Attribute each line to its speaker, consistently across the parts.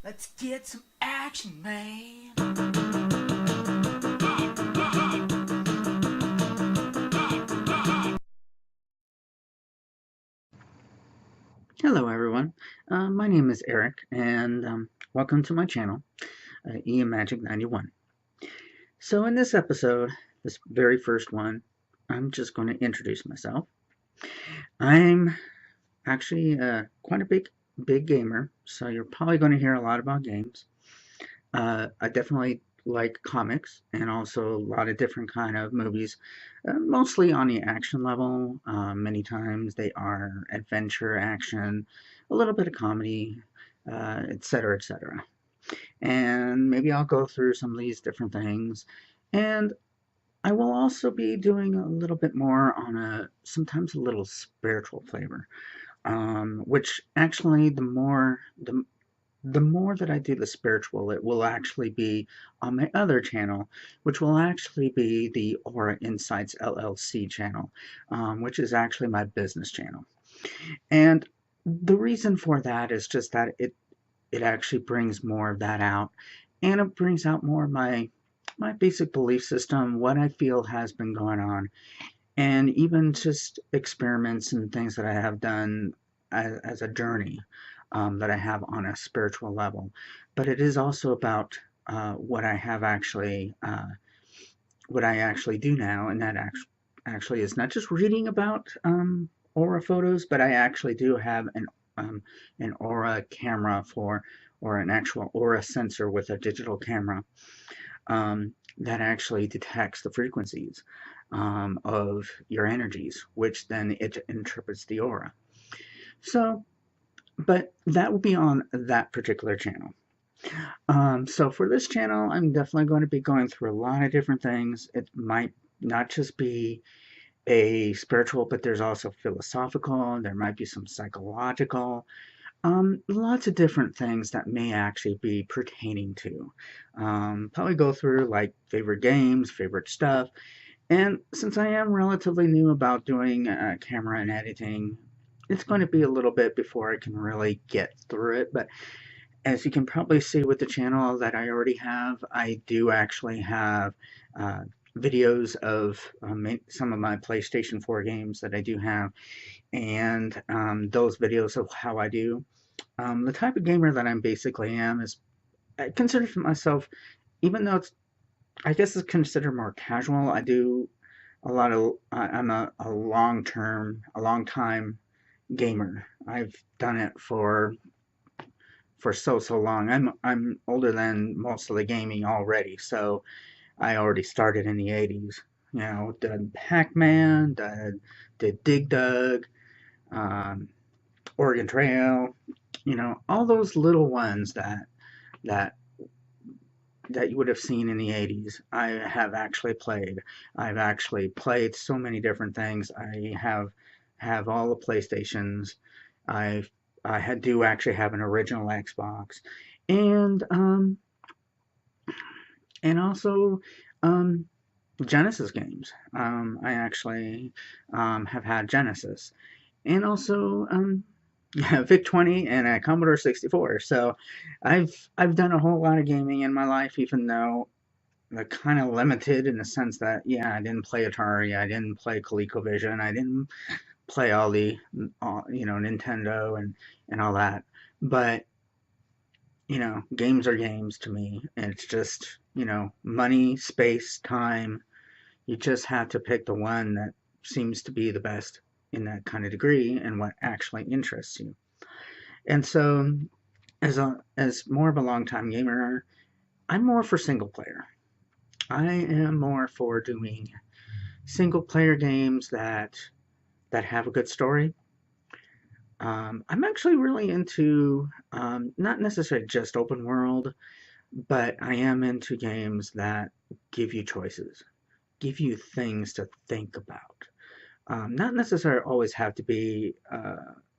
Speaker 1: Let's get some action, man.
Speaker 2: Hello everyone, my name is Eric and welcome to my channel, emmagic91. So in this episode, this very first one, I'm just going to introduce myself. I'm actually quite a big gamer, so you're probably going to hear a lot about games. I definitely like comics and also a lot of different kind of movies, mostly on the action level. Many times they are adventure action, a little bit of comedy, etc., etc. And maybe I'll go through some of these different things. And I will also be doing a little bit more on sometimes a little spiritual flavor, which actually the more that I do the spiritual, it will actually be on my other channel, which will actually be the Aura Insights LLC channel, which is actually my business channel. And the reason for that is just that it actually brings more of that out, and it brings out more of my basic belief system, what I feel has been going on, and even just experiments and things that I have done as a journey that I have on a spiritual level. But it is also about what I actually do now, and that actually is not just reading about aura photos, but I actually do have an aura camera or an actual aura sensor with a digital camera that actually detects the frequencies of your energies, which then it interprets the aura. So, but that will be on that particular channel. So for this channel, I'm definitely going to be going through a lot of different things. It might not just be a spiritual, but there's also philosophical, there might be some psychological, lots of different things that may actually be pertaining to. Probably go through like favorite games, favorite stuff, and since I am relatively new about doing camera and editing, it's going to be a little bit before I can really get through it. But as you can probably see with the channel that I already have, I do actually have uh, videos of some of my PlayStation 4 games that I do have, and those videos of how I do. The type of gamer that I basically am is I consider myself, even though I guess it's considered more casual. I do a lot of I'm a long time gamer. I've done it for so long. I'm older than most of the gaming already, so I already started in the 80s. You know, did Pac-Man, did Dig Dug, um, Oregon Trail, you know, all those little ones that that you would have seen in the 80s. I have actually played. I've actually played so many different things. I have all the PlayStations. I've do actually have an original Xbox, and um, and also um, Genesis games. I actually have had Genesis, and also yeah, VIC 20 and a Commodore 64. So I've done a whole lot of gaming in my life, even though they're kind of limited in the sense that yeah, I didn't play Atari, I didn't play ColecoVision, I didn't play you know, Nintendo and all that. But you know, games are games to me, and it's just you know, money, space, time. You just have to pick the one that seems to be the best in that kind of degree and what actually interests you. And so, as more of a long-time gamer, I'm more for single player. I am more for doing single player games that have a good story. I'm actually really into not necessarily just open world, but I am into games that give you choices, give you things to think about. Not necessarily always have to be,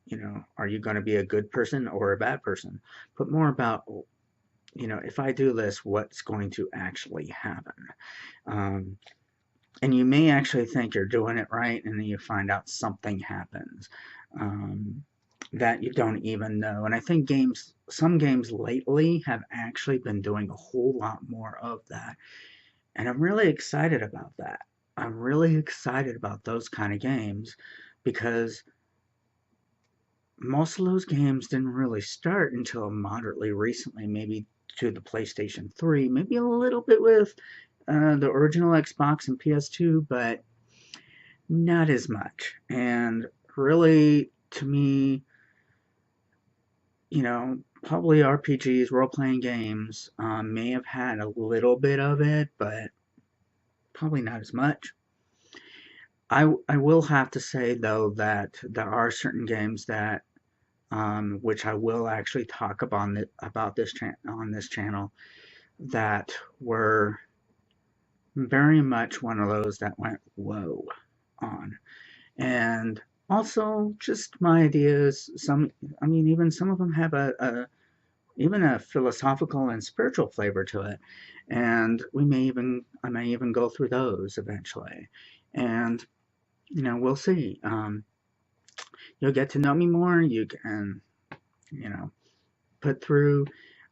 Speaker 2: you know, are you going to be a good person or a bad person, but more about, you know, if I do this, what's going to actually happen? Um, and you may actually think you're doing it right, and then you find out something happens. Um, that you don't even know. And I think some games lately have actually been doing a whole lot more of that. And I'm really excited about that. I'm really excited about those kind of games because most of those games didn't really start until moderately recently, maybe to the PlayStation 3, maybe a little bit with the original Xbox and PS2, but not as much. And really, to me, probably RPGs, role playing games, may have had a little bit of it, but probably not as much. I will have to say though that there are certain games that which I will actually talk about this on this channel that were very much one of those that went whoa on. And also just my ideas, I mean even some of them have even a philosophical and spiritual flavor to it. And I may even go through those eventually. And we'll see. You'll get to know me more. You can, you know, put through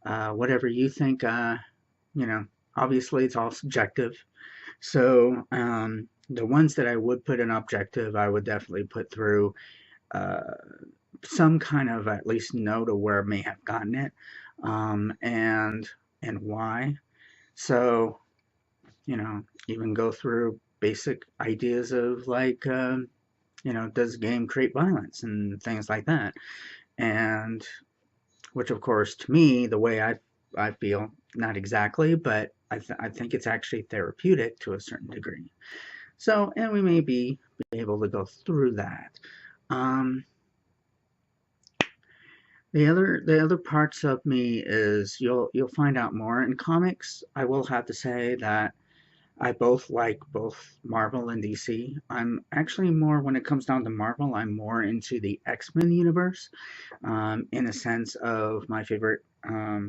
Speaker 2: whatever you think. You know, obviously it's all subjective. So the ones that I would put in objective, I would definitely put through uh, some kind of at least note of where I may have gotten it, and why. So even go through basic ideas of like does the game create violence and things like that, and which of course to me the way I feel not exactly, but I think it's actually therapeutic to a certain degree. So and we may be able to go through that. Um, the other parts of me is you'll find out more in comics. I will have to say that I both like both Marvel and DC. I'm actually more, when it comes down to Marvel, I'm more into the X-Men universe, in a sense of my favorite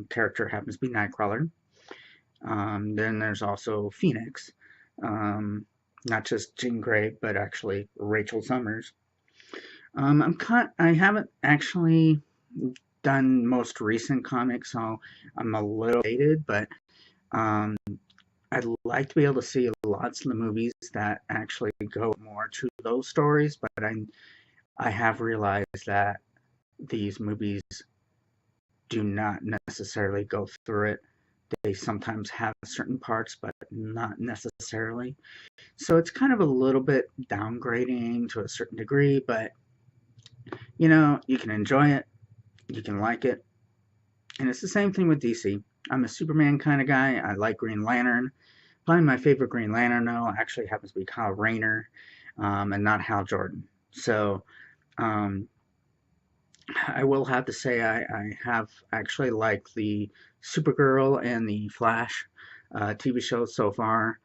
Speaker 2: character happens to be Nightcrawler. Then there's also Phoenix, um, not just Jean Grey, but actually Rachel Summers. I haven't actually done most recent comics, so I'm a little dated, but um, I'd like to be able to see lots of the movies that actually go more to those stories, but I have realized that these movies do not necessarily go through it. They sometimes have certain parts, but not necessarily. So it's kind of a little bit downgrading to a certain degree, but you can enjoy it, you can like it. And it's the same thing with DC. I'm a Superman kind of guy. I like Green Lantern. Probably my favorite Green Lantern, though, actually happens to be Kyle Rayner, and not Hal Jordan. So um, I will have to say I have actually liked the Supergirl and the Flash TV shows so far.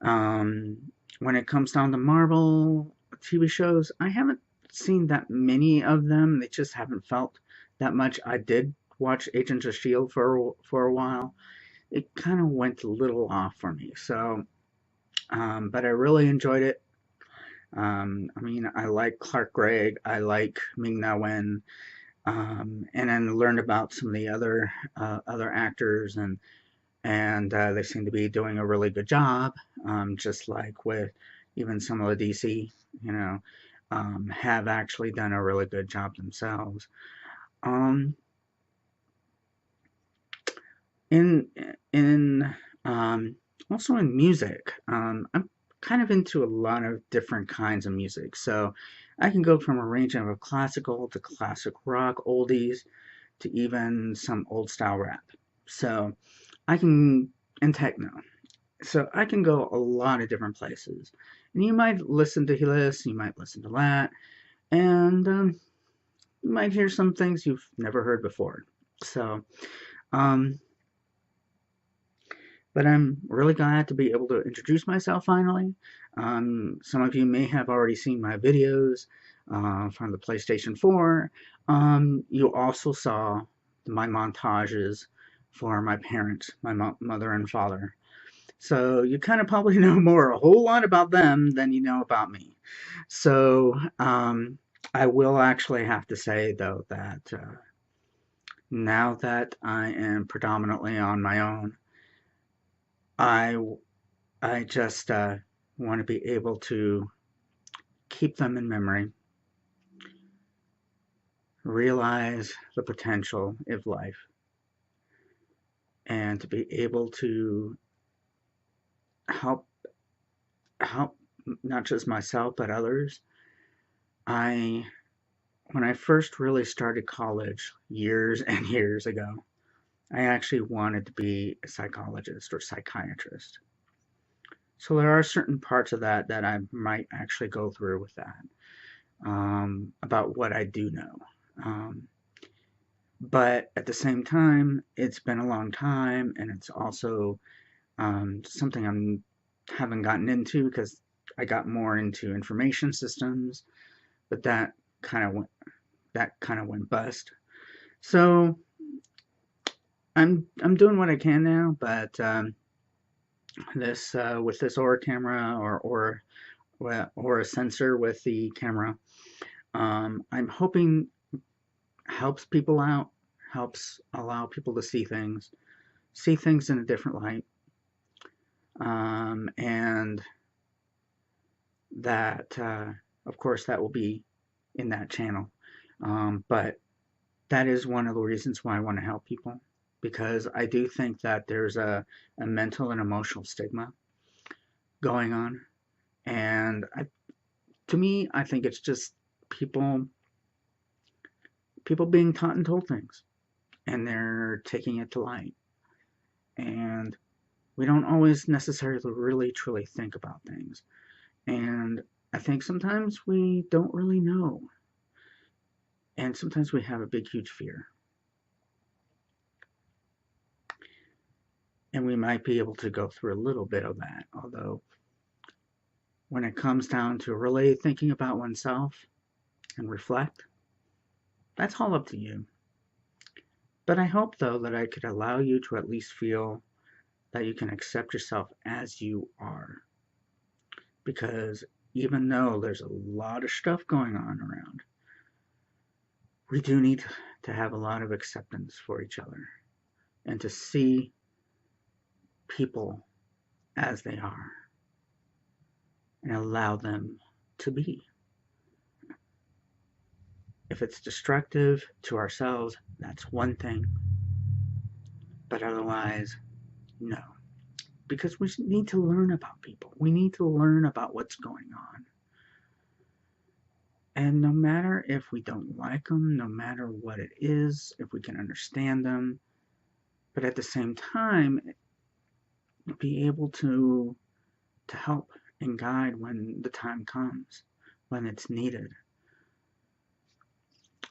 Speaker 2: Um, when it comes down to Marvel TV shows, I haven't seen that many of them. They just haven't felt that much. I did watch Agents of Shield for a while. It kind of went a little off for me. So, but I really enjoyed it. I mean, I like Clark Gregg. I like Ming Na Wen, and then learned about some of the other actors, and they seem to be doing a really good job. Just like with even some of the DC, have actually done a really good job themselves. Um, in in Also in music, I'm kind of into a lot of different kinds of music. So I can go from a range of classical to classic rock, oldies, to even some old style rap. So I can and techno. So I can go a lot of different places. And you might listen to this, you might listen to that, and you might hear some things you've never heard before. So, um, but I'm really glad to be able to introduce myself finally. Some of you may have already seen my videos from the PlayStation 4. You also saw my montages for my parents, my mother and father. So you kind of probably know a whole lot about them than you know about me. So I will actually have to say, though, that now that I am predominantly on my own, I I just want to be able to keep them in memory, realize the potential of life, and to be able to help help not just myself but others. I When I first really started college years and years ago, I actually wanted to be a psychologist or psychiatrist. So there are certain parts of that that I might actually go through with that, about what I do know. Um, but at the same time, it's been a long time, and it's also something I'm haven't gotten into because I got more into information systems, but that kind of went bust. So I'm doing what I can now, but this with this Aura camera or a sensor with the camera, I'm hoping helps people out, helps allow people to see things in a different light, and that of course that will be in that channel. But that is one of the reasons why I want to help people because I do think that there's a mental and emotional stigma going on, and to me, I think it's just people people being taught and told things, and they're taking it to light, and we don't always necessarily really truly think about things, and I think sometimes we don't really know, and sometimes we have a big huge fear, and we might be able to go through a little bit of that, although when it comes down to really thinking about oneself and reflect, that's all up to you. But I hope, though, that I could allow you to at least feel that you can accept yourself as you are. Because even though there's a lot of stuff going on around, we do need to have a lot of acceptance for each other and to see people as they are and allow them to be. If it's destructive to ourselves, that's one thing, but otherwise, no. Because we need to learn about people. We need to learn about what's going on. And no matter if we don't like them, no matter what it is, if we can understand them, but at the same time, be able to help and guide when the time comes, when it's needed.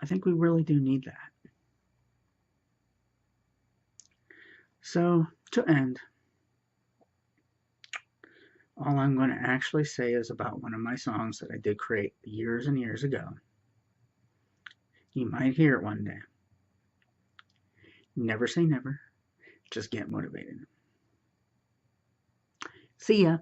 Speaker 2: I think we really do need that. So, to end, all I'm going to actually say is about one of my songs that I did create years and years ago. You might hear it one day. Never say never, just get motivated. See ya.